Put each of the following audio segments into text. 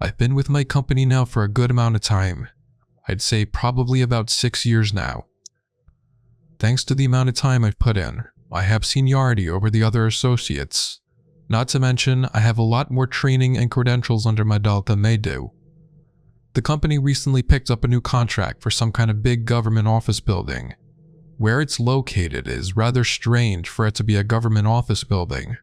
I've been with my company now for a good amount of time. I'd say probably about 6 years now. Thanks to the amount of time I've put in, I have seniority over the other associates. Not to mention, I have a lot more training and credentials under my belt than they do. The company recently picked up a new contract for some kind of big government office building. Where it's located is rather strange for it to be a government office building.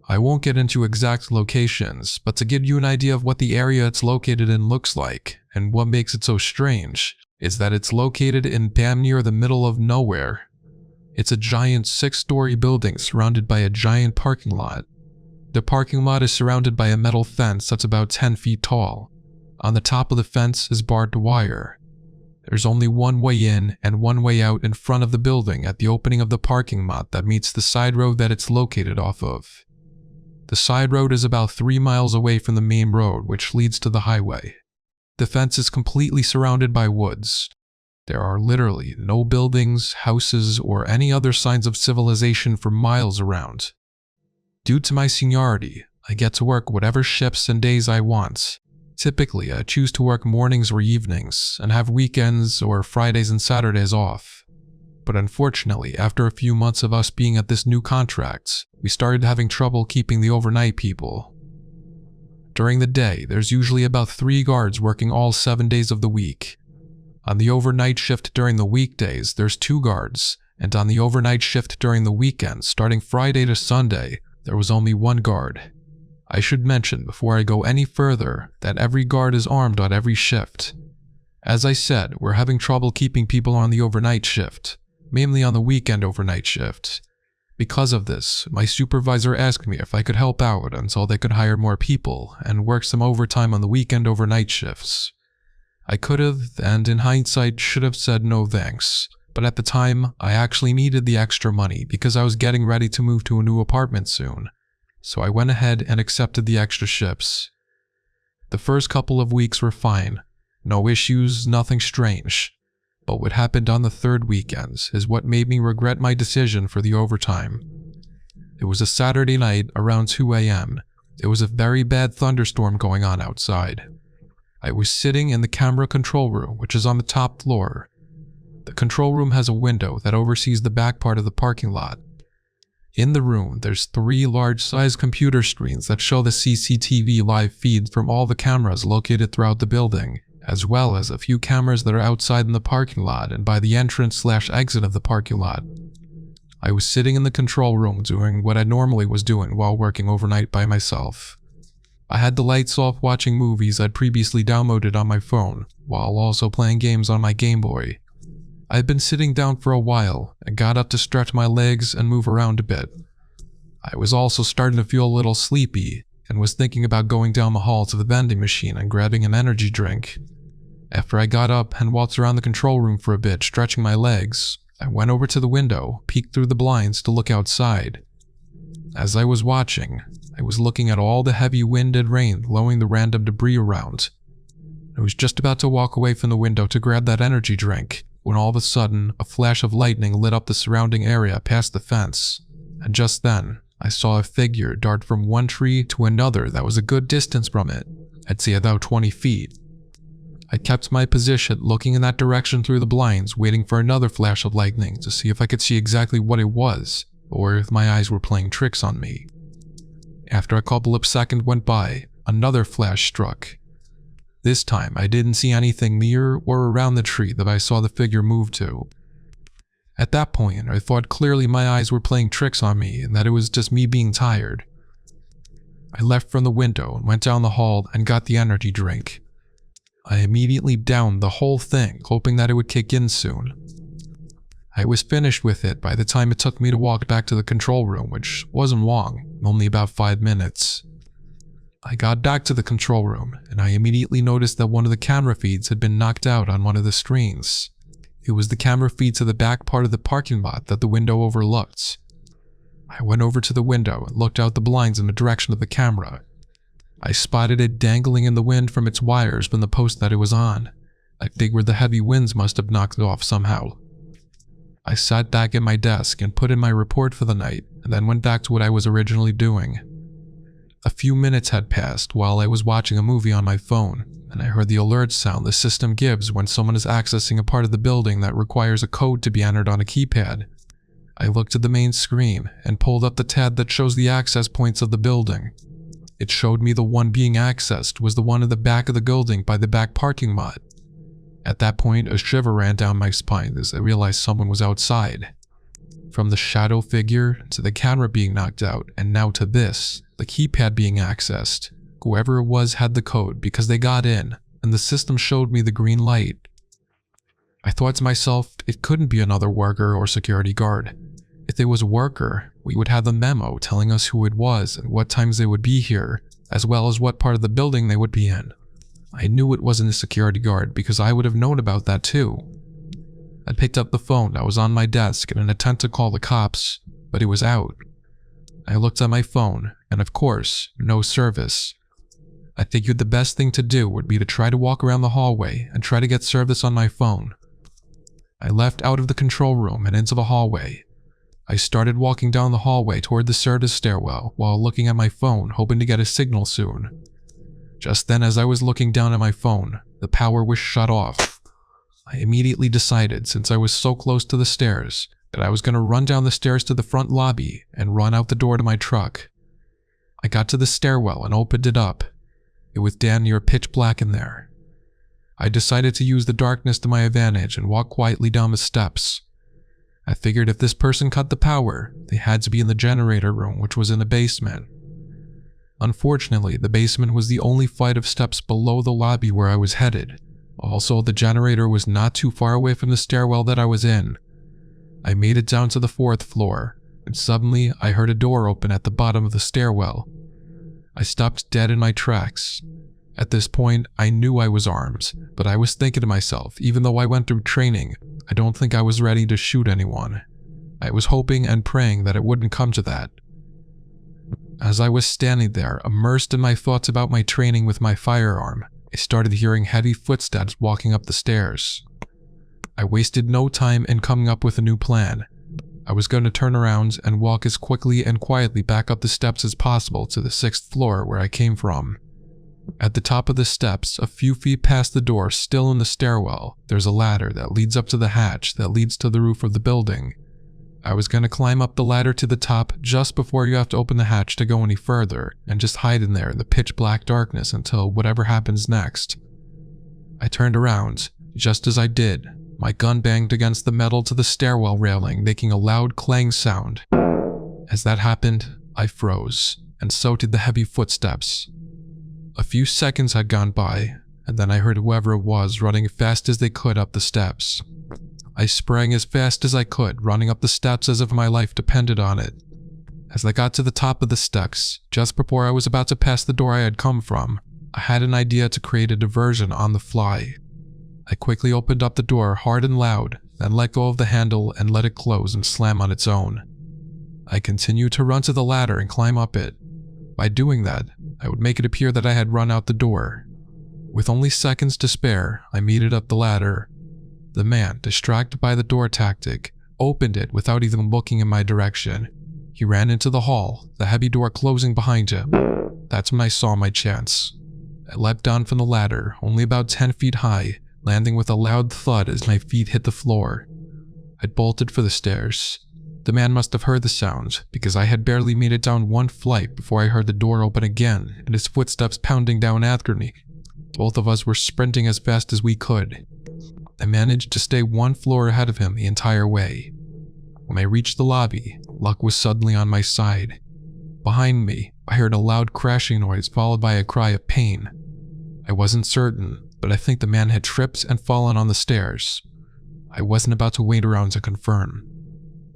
I won't get into exact locations, but to give you an idea of what the area it's located in looks like, and what makes it so strange, is that it's located in damn near the middle of nowhere. It's a giant 6-story building surrounded by a giant parking lot. The parking lot is surrounded by a metal fence that's about 10 feet tall. On the top of the fence is barbed wire. There's only one way in and one way out in front of the building at the opening of the parking lot that meets the side road that it's located off of. The side road is about 3 miles away from the main road, which leads to the highway. The fence is completely surrounded by woods. There are literally no buildings, houses, or any other signs of civilization for miles around. Due to my seniority, I get to work whatever shifts and days I want. Typically, I choose to work mornings or evenings, and have weekends or Fridays and Saturdays off. But unfortunately, after a few months of us being at this new contract, we started having trouble keeping the overnight people. During the day, there's usually about 3 guards working all 7 days of the week. On the overnight shift during the weekdays, there's 2 guards, and on the overnight shift during the weekends, starting Friday to Sunday, there was only 1 guard. I should mention before I go any further that every guard is armed on every shift. As I said, we're having trouble keeping people on the overnight shift, mainly on the weekend overnight shift. Because of this, my supervisor asked me if I could help out until they could hire more people and work some overtime on the weekend overnight shifts. I could have, and in hindsight should have said no thanks, but at the time I actually needed the extra money because I was getting ready to move to a new apartment soon. So I went ahead and accepted the extra shifts. The first couple of weeks were fine. No issues, nothing strange. But what happened on the 3rd weekend is what made me regret my decision for the overtime. It was a Saturday night around 2 a.m. There was a very bad thunderstorm going on outside. I was sitting in the camera control room, which is on the top floor. The control room has a window that oversees the back part of the parking lot. In the room, there's 3 large-sized computer screens that show the CCTV live feeds from all the cameras located throughout the building, as well as a few cameras that are outside in the parking lot and by the entrance/exit of the parking lot. I was sitting in the control room doing what I normally was doing while working overnight by myself. I had the lights off watching movies I'd previously downloaded on my phone, while also playing games on my Game Boy. I'd been sitting down for a while and got up to stretch my legs and move around a bit. I was also starting to feel a little sleepy and was thinking about going down the hall to the vending machine and grabbing an energy drink. After I got up and walked around the control room for a bit, stretching my legs, I went over to the window, peeked through the blinds to look outside. As I was watching, I was looking at all the heavy wind and rain blowing the random debris around. I was just about to walk away from the window to grab that energy drink, when all of a sudden, a flash of lightning lit up the surrounding area past the fence, and just then, I saw a figure dart from one tree to another that was a good distance from it, I'd say about 20 feet. I kept my position looking in that direction through the blinds, waiting for another flash of lightning to see if I could see exactly what it was, or if my eyes were playing tricks on me. After a couple of seconds went by, another flash struck. This time, I didn't see anything near or around the tree that I saw the figure move to. At that point, I thought clearly my eyes were playing tricks on me and that it was just me being tired. I left from the window and went down the hall and got the energy drink. I immediately downed the whole thing, hoping that it would kick in soon. I was finished with it by the time it took me to walk back to the control room, which wasn't long, only about 5 minutes. I got back to the control room, and I immediately noticed that one of the camera feeds had been knocked out on one of the screens. It was the camera feed to the back part of the parking lot that the window overlooked. I went over to the window and looked out the blinds in the direction of the camera. I spotted it dangling in the wind from its wires from the post that it was on. I figured the heavy winds must have knocked it off somehow. I sat back at my desk and put in my report for the night, and then went back to what I was originally doing. A few minutes had passed while I was watching a movie on my phone, and I heard the alert sound the system gives when someone is accessing a part of the building that requires a code to be entered on a keypad. I looked at the main screen and pulled up the tab that shows the access points of the building. It showed me the one being accessed was the one in the back of the building by the back parking lot. At that point, a shiver ran down my spine as I realized someone was outside. From the shadow figure to the camera being knocked out, and now to this, the keypad being accessed. Whoever it was had the code because they got in, and the system showed me the green light. I thought to myself, it couldn't be another worker or security guard. If it was a worker, we would have the memo telling us who it was and what times they would be here, as well as what part of the building they would be in. I knew it wasn't a security guard because I would have known about that too. I picked up the phone that was on my desk in an attempt to call the cops, but it was out. I looked at my phone, and of course, no service. I figured the best thing to do would be to try to walk around the hallway and try to get service on my phone. I left out of the control room and into the hallway. I started walking down the hallway toward the service stairwell while looking at my phone, hoping to get a signal soon. Just then, as I was looking down at my phone, the power was shut off. I immediately decided, since I was so close to the stairs, that I was going to run down the stairs to the front lobby and run out the door to my truck. I got to the stairwell and opened it up. It was damn near pitch black in there. I decided to use the darkness to my advantage and walk quietly down the steps. I figured if this person cut the power, they had to be in the generator room, which was in the basement. Unfortunately, the basement was the only flight of steps below the lobby where I was headed. Also, the generator was not too far away from the stairwell that I was in. I made it down to the 4th floor, and suddenly I heard a door open at the bottom of the stairwell. I stopped dead in my tracks. At this point, I knew I was armed, but I was thinking to myself, even though I went through training, I don't think I was ready to shoot anyone. I was hoping and praying that it wouldn't come to that. As I was standing there, immersed in my thoughts about my training with my firearm, I started hearing heavy footsteps walking up the stairs. I wasted no time in coming up with a new plan. I was going to turn around and walk as quickly and quietly back up the steps as possible to the 6th floor where I came from. At the top of the steps, a few feet past the door still in the stairwell, there's a ladder that leads up to the hatch that leads to the roof of the building. I was going to climb up the ladder to the top just before you have to open the hatch to go any further and just hide in there in the pitch black darkness until whatever happens next. I turned around. Just as I did, my gun banged against the metal to the stairwell railing, making a loud clang sound. As that happened, I froze, and so did the heavy footsteps. A few seconds had gone by, and then I heard whoever it was running as fast as they could up the steps. I sprang as fast as I could, running up the steps as if my life depended on it. As I got to the top of the steps, just before I was about to pass the door I had come from, I had an idea to create a diversion on the fly. I quickly opened up the door hard and loud, then let go of the handle and let it close and slam on its own. I continued to run to the ladder and climb up it. By doing that, I would make it appear that I had run out the door. With only seconds to spare, I made it up the ladder. The man, distracted by the door tactic, opened it without even looking in my direction. He ran into the hall, the heavy door closing behind him. That's when I saw my chance. I leapt down from the ladder, only about 10 feet high, landing with a loud thud as my feet hit the floor. I bolted for the stairs. The man must have heard the sound, because I had barely made it down one flight before I heard the door open again and his footsteps pounding down after me. Both of us were sprinting as fast as we could. I managed to stay one floor ahead of him the entire way. When I reached the lobby, luck was suddenly on my side. Behind me, I heard a loud crashing noise followed by a cry of pain. I wasn't certain, but I think the man had tripped and fallen on the stairs. I wasn't about to wait around to confirm.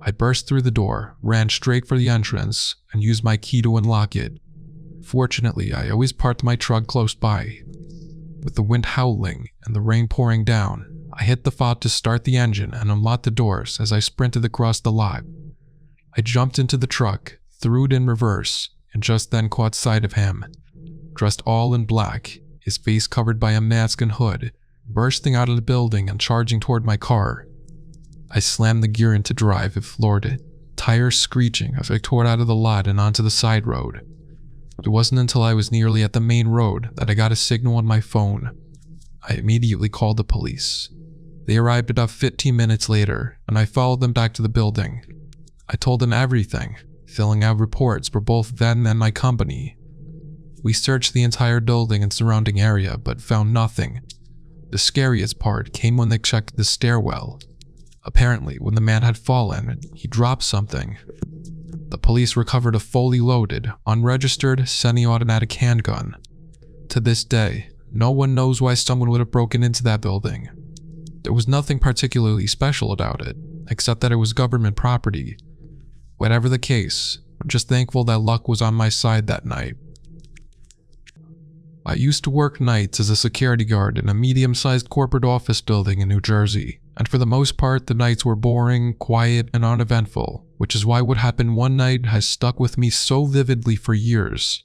I burst through the door, ran straight for the entrance, and used my key to unlock it. Fortunately, I always parked my truck close by. With the wind howling and the rain pouring down, I hit the fob to start the engine and unlocked the doors as I sprinted across the lot. I jumped into the truck, threw it in reverse, and just then caught sight of him. Dressed all in black, his face covered by a mask and hood, bursting out of the building and charging toward my car. I slammed the gear into drive and floored it, tires screeching as I tore out of the lot and onto the side road. It wasn't until I was nearly at the main road that I got a signal on my phone. I immediately called the police. They arrived about 15 minutes later, and I followed them back to the building. I told them everything, filling out reports for both them and my company. We searched the entire building and surrounding area, but found nothing. The scariest part came when they checked the stairwell. Apparently, when the man had fallen, he dropped something. The police recovered a fully loaded, unregistered, semi-automatic handgun. To this day, no one knows why someone would have broken into that building. There was nothing particularly special about it, except that it was government property. Whatever the case, I'm just thankful that luck was on my side that night. I used to work nights as a security guard in a medium-sized corporate office building in New Jersey, and for the most part the nights were boring, quiet, and uneventful, which is why what happened one night has stuck with me so vividly for years.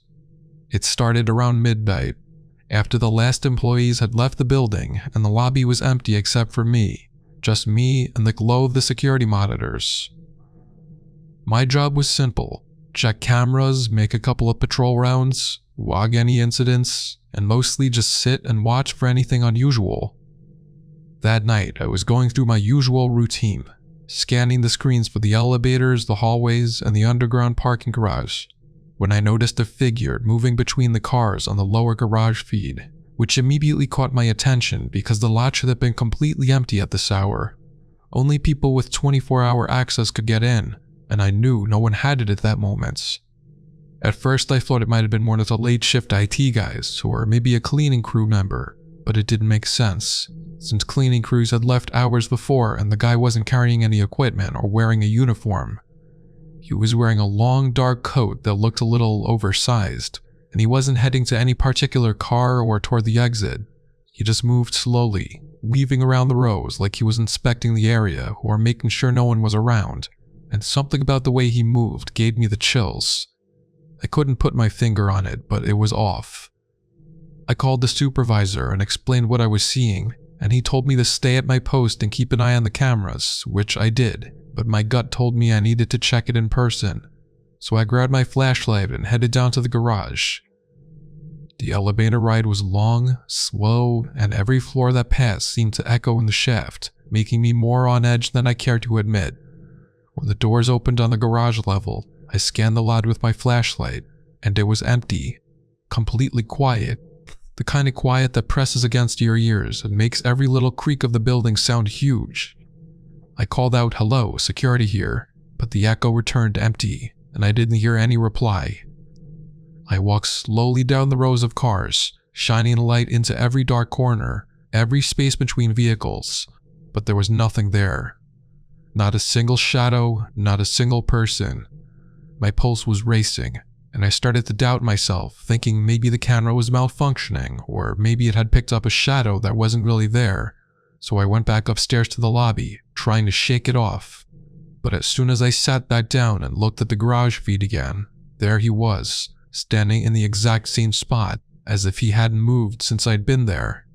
It started around midnight, after the last employees had left the building and the lobby was empty except for me, just me and the glow of the security monitors. My job was simple: check cameras, make a couple of patrol rounds, log any incidents, and mostly just sit and watch for anything unusual. That night, I was going through my usual routine, scanning the screens for the elevators, the hallways, and the underground parking garage, when I noticed a figure moving between the cars on the lower garage feed, which immediately caught my attention because the lot should have been completely empty at this hour. Only people with 24-hour access could get in, and I knew no one had it at that moment. At first I thought it might have been one of the late shift IT guys, or maybe a cleaning crew member, but it didn't make sense, since cleaning crews had left hours before and the guy wasn't carrying any equipment or wearing a uniform. He was wearing a long dark coat that looked a little oversized, and he wasn't heading to any particular car or toward the exit. He just moved slowly, weaving around the rows like he was inspecting the area or making sure no one was around, and something about the way he moved gave me the chills. I couldn't put my finger on it, but it was off. I called the supervisor and explained what I was seeing, and he told me to stay at my post and keep an eye on the cameras, which I did, but my gut told me I needed to check it in person. So I grabbed my flashlight and headed down to the garage. The elevator ride was long, slow, and every floor that passed seemed to echo in the shaft, making me more on edge than I cared to admit. When the doors opened on the garage level, I scanned the lot with my flashlight, and it was empty, completely quiet, the kind of quiet that presses against your ears and makes every little creak of the building sound huge. I called out, "Hello, security here," but the echo returned empty, and I didn't hear any reply. I walked slowly down the rows of cars, shining a light into every dark corner, every space between vehicles, but there was nothing there. Not a single shadow, not a single person. My pulse was racing, and I started to doubt myself, thinking maybe the camera was malfunctioning, or maybe it had picked up a shadow that wasn't really there. So I went back upstairs to the lobby, trying to shake it off. But as soon as I sat back down and looked at the garage feed again, there he was, standing in the exact same spot, as if he hadn't moved since I'd been there.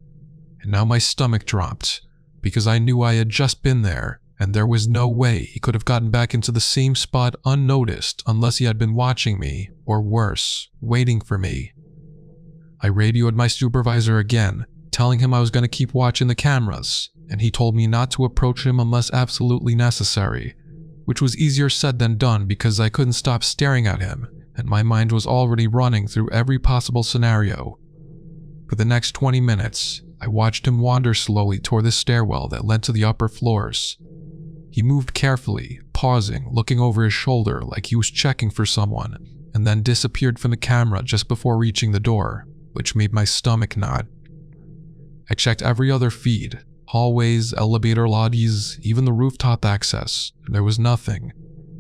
And now my stomach dropped, because I knew I had just been there, and there was no way he could have gotten back into the same spot unnoticed unless he had been watching me, or worse, waiting for me. I radioed my supervisor again, telling him I was going to keep watching the cameras, and he told me not to approach him unless absolutely necessary, which was easier said than done because I couldn't stop staring at him, and my mind was already running through every possible scenario. For the next 20 minutes, I watched him wander slowly toward the stairwell that led to the upper floors. He moved carefully, pausing, looking over his shoulder like he was checking for someone, and then disappeared from the camera just before reaching the door, which made my stomach knot. I checked every other feed, hallways, elevator lobbies, even the rooftop access, and there was nothing.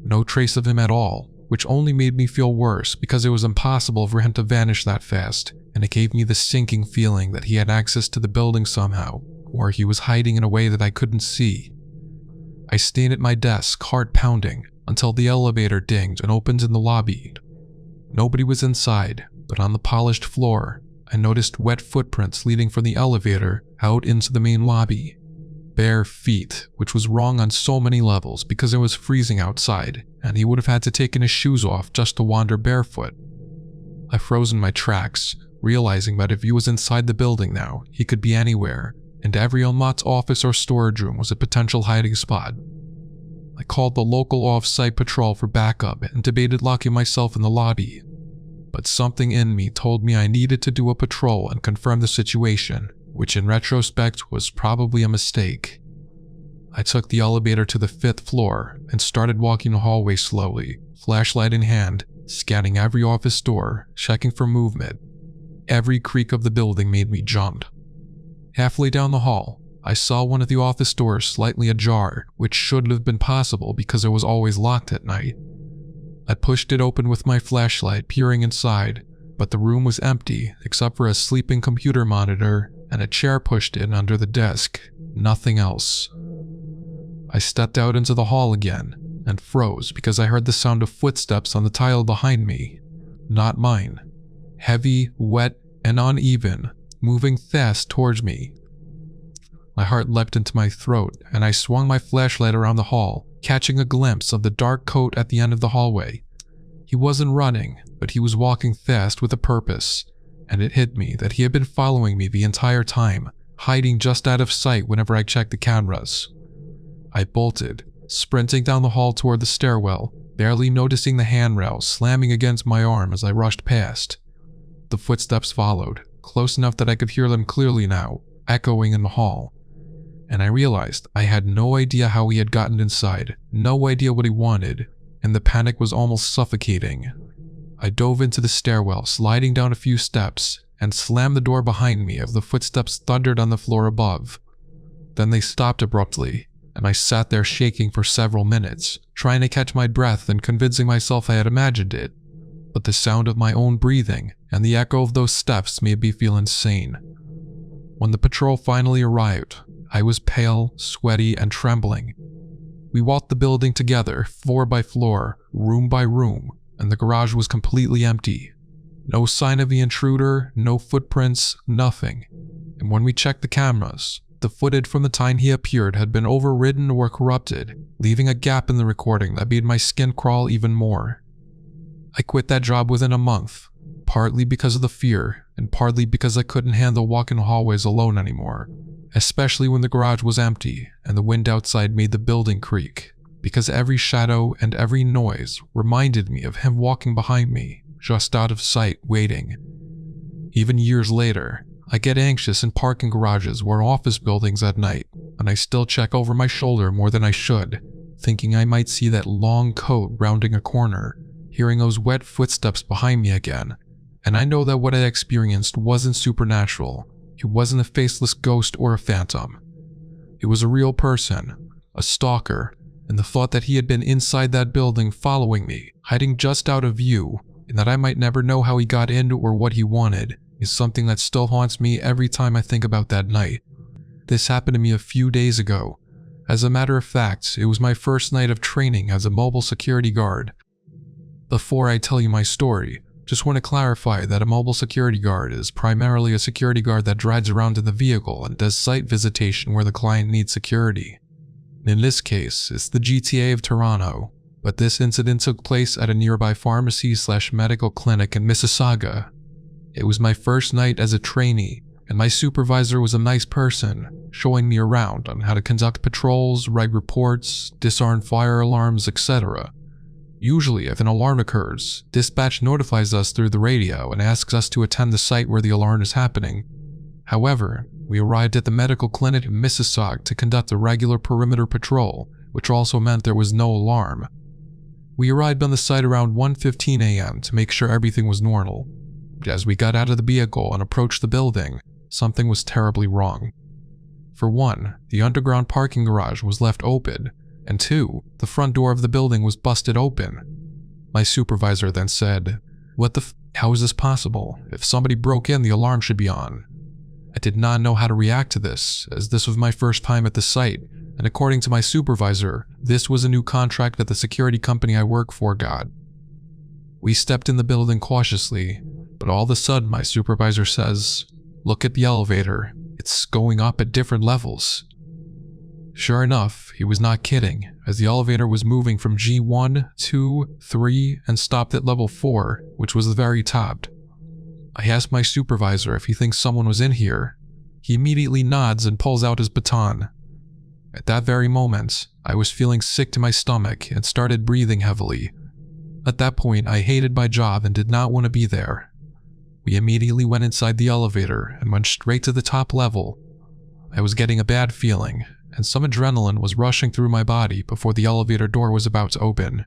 No trace of him at all, which only made me feel worse because it was impossible for him to vanish that fast, and it gave me the sinking feeling that he had access to the building somehow, or he was hiding in a way that I couldn't see. I stayed at my desk, heart pounding, until the elevator dinged and opened in the lobby. Nobody was inside, but on the polished floor, I noticed wet footprints leading from the elevator out into the main lobby. Bare feet, which was wrong on so many levels because it was freezing outside, and he would have had to take his shoes off just to wander barefoot. I froze in my tracks, realizing that if he was inside the building now, he could be anywhere, and every Almat's office or storage room was a potential hiding spot. I called the local off-site patrol for backup and debated locking myself in the lobby, but something in me told me I needed to do a patrol and confirm the situation, which in retrospect was probably a mistake. I took the elevator to the 5th floor and started walking the hallway slowly, flashlight in hand, scanning every office door, checking for movement. Every creak of the building made me jump. Halfway down the hall, I saw one of the office doors slightly ajar, which shouldn't have been possible because it was always locked at night. I pushed it open with my flashlight, peering inside, but the room was empty except for a sleeping computer monitor and a chair pushed in under the desk. Nothing else. I stepped out into the hall again and froze because I heard the sound of footsteps on the tile behind me. Not mine. Heavy, wet, and uneven, moving fast towards me. My heart leapt into my throat, and I swung my flashlight around the hall, catching a glimpse of the dark coat at the end of the hallway. He wasn't running, but he was walking fast with a purpose, and it hit me that he had been following me the entire time, hiding just out of sight whenever I checked the cameras. I bolted, sprinting down the hall toward the stairwell, barely noticing the handrail slamming against my arm as I rushed past. The footsteps followed, close enough that I could hear them clearly now, echoing in the hall. And I realized I had no idea how he had gotten inside, no idea what he wanted, and the panic was almost suffocating. I dove into the stairwell, sliding down a few steps, and slammed the door behind me as the footsteps thundered on the floor above. Then they stopped abruptly, and I sat there shaking for several minutes, trying to catch my breath and convincing myself I had imagined it. But the sound of my own breathing and the echo of those steps made me feel insane. When the patrol finally arrived, I was pale, sweaty, and trembling. We walked the building together, floor by floor, room by room, and the garage was completely empty. No sign of the intruder, no footprints, nothing. And when we checked the cameras, the footage from the time he appeared had been overridden or corrupted, leaving a gap in the recording that made my skin crawl even more. I quit that job within a month, partly because of the fear, and partly because I couldn't handle walking hallways alone anymore, especially when the garage was empty and the wind outside made the building creak, because every shadow and every noise reminded me of him walking behind me, just out of sight, waiting. Even years later, I get anxious in parking garages or office buildings at night, and I still check over my shoulder more than I should, thinking I might see that long coat rounding a corner, hearing those wet footsteps behind me again. And I know that what I experienced wasn't supernatural. It wasn't a faceless ghost or a phantom. It was a real person, a stalker, and the thought that he had been inside that building following me, hiding just out of view, and that I might never know how he got in or what he wanted, is something that still haunts me every time I think about that night. This happened to me a few days ago. As a matter of fact, it was my first night of training as a mobile security guard. Before I tell you my story, just want to clarify that a mobile security guard is primarily a security guard that drives around in the vehicle and does site visitation where the client needs security. In this case, it's the GTA of Toronto, but this incident took place at a nearby pharmacy/medical clinic in Mississauga. It was my first night as a trainee, and my supervisor was a nice person, showing me around on how to conduct patrols, write reports, disarm fire alarms, etc. Usually, if an alarm occurs, dispatch notifies us through the radio and asks us to attend the site where the alarm is happening. However, we arrived at the medical clinic in Mississauga to conduct a regular perimeter patrol, which also meant there was no alarm. We arrived on the site around 1:15 a.m. to make sure everything was normal. But as we got out of the vehicle and approached the building, something was terribly wrong. For one, the underground parking garage was left open, and two, the front door of the building was busted open. My supervisor then said, how is this possible? If somebody broke in, the alarm should be on. I did not know how to react to this, as this was my first time at the site, and according to my supervisor, this was a new contract that the security company I work for got. We stepped in the building cautiously, but all of a sudden my supervisor says, "Look at the elevator, it's going up at different levels." Sure enough, he was not kidding, as the elevator was moving from G1, 2, 3, and stopped at level 4, which was the very top. I asked my supervisor if he thinks someone was in here. He immediately nods and pulls out his baton. At that very moment, I was feeling sick to my stomach and started breathing heavily. At that point, I hated my job and did not want to be there. We immediately went inside the elevator and went straight to the top level. I was getting a bad feeling, and some adrenaline was rushing through my body before the elevator door was about to open.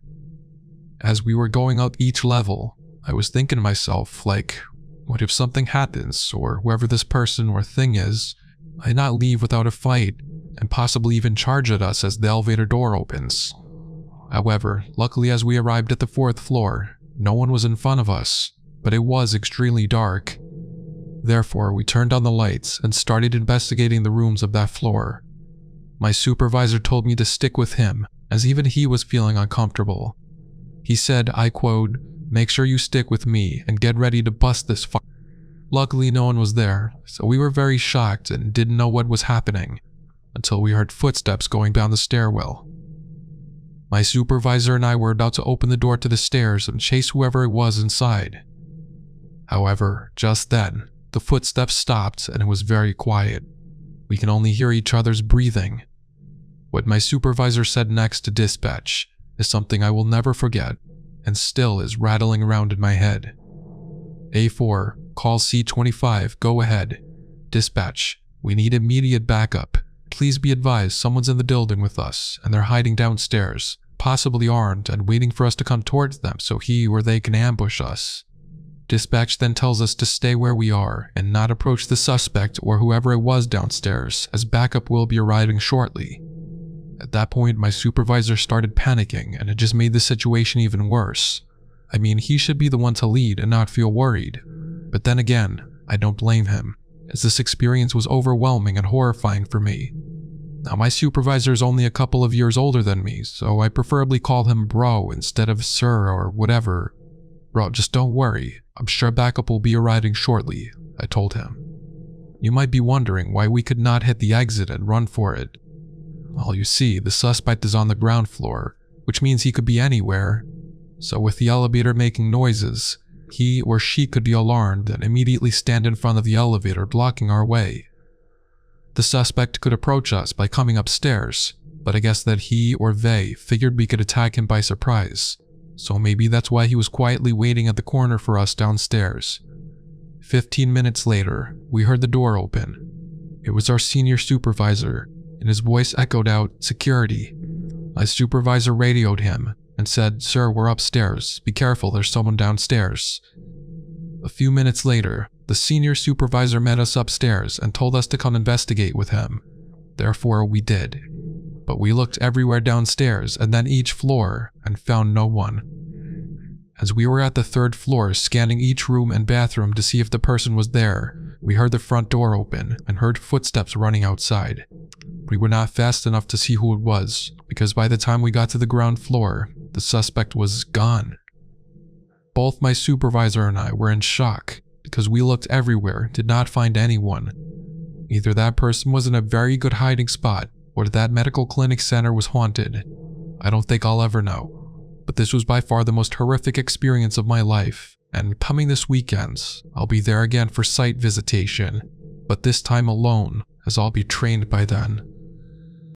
As we were going up each level, I was thinking to myself, like, what if something happens, or whoever this person or thing is, might not leave without a fight, and possibly even charge at us as the elevator door opens. However, luckily as we arrived at the 4th floor, no one was in front of us, but it was extremely dark. Therefore, we turned on the lights and started investigating the rooms of that floor. My supervisor told me to stick with him, as even he was feeling uncomfortable. He said, I quote, "Make sure you stick with me and get ready to bust this f." Luckily no one was there, so we were very shocked and didn't know what was happening, until we heard footsteps going down the stairwell. My supervisor and I were about to open the door to the stairs and chase whoever it was inside. However, just then, the footsteps stopped and it was very quiet. We can only hear each other's breathing. What my supervisor said next to dispatch is something I will never forget and still is rattling around in my head. A4, call C25, go ahead. Dispatch, we need immediate backup. Please be advised someone's in the building with us and they're hiding downstairs, possibly armed and waiting for us to come towards them so he or they can ambush us. Dispatch then tells us to stay where we are and not approach the suspect or whoever it was downstairs, as backup will be arriving shortly. At that point, my supervisor started panicking and it just made the situation even worse. I mean, he should be the one to lead and not feel worried. But then again, I don't blame him, as this experience was overwhelming and horrifying for me. Now, my supervisor is only a couple of years older than me, so I preferably call him bro instead of sir or whatever. Bro, just don't worry. I'm sure backup will be arriving shortly, I told him. You might be wondering why we could not hit the exit and run for it. Well, you see, the suspect is on the ground floor, which means he could be anywhere. So with the elevator making noises, he or she could be alarmed and immediately stand in front of the elevator blocking our way. The suspect could approach us by coming upstairs, but I guess that he or they figured we could attack him by surprise. So maybe that's why he was quietly waiting at the corner for us downstairs. 15 minutes later, we heard the door open. It was our senior supervisor, and his voice echoed out, "Security." My supervisor radioed him and said, "Sir, we're upstairs. Be careful, there's someone downstairs." A few minutes later, the senior supervisor met us upstairs and told us to come investigate with him. Therefore, we did. But we looked everywhere downstairs and then each floor and found no one. As we were at the 3rd floor scanning each room and bathroom to see if the person was there, we heard the front door open and heard footsteps running outside. We were not fast enough to see who it was, because by the time we got to the ground floor, the suspect was gone. Both my supervisor and I were in shock because we looked everywhere, did not find anyone. Either that person was in a very good hiding spot or that medical clinic center was haunted. I don't think I'll ever know. But this was by far the most horrific experience of my life, and coming this weekend, I'll be there again for site visitation, but this time alone, as I'll be trained by then.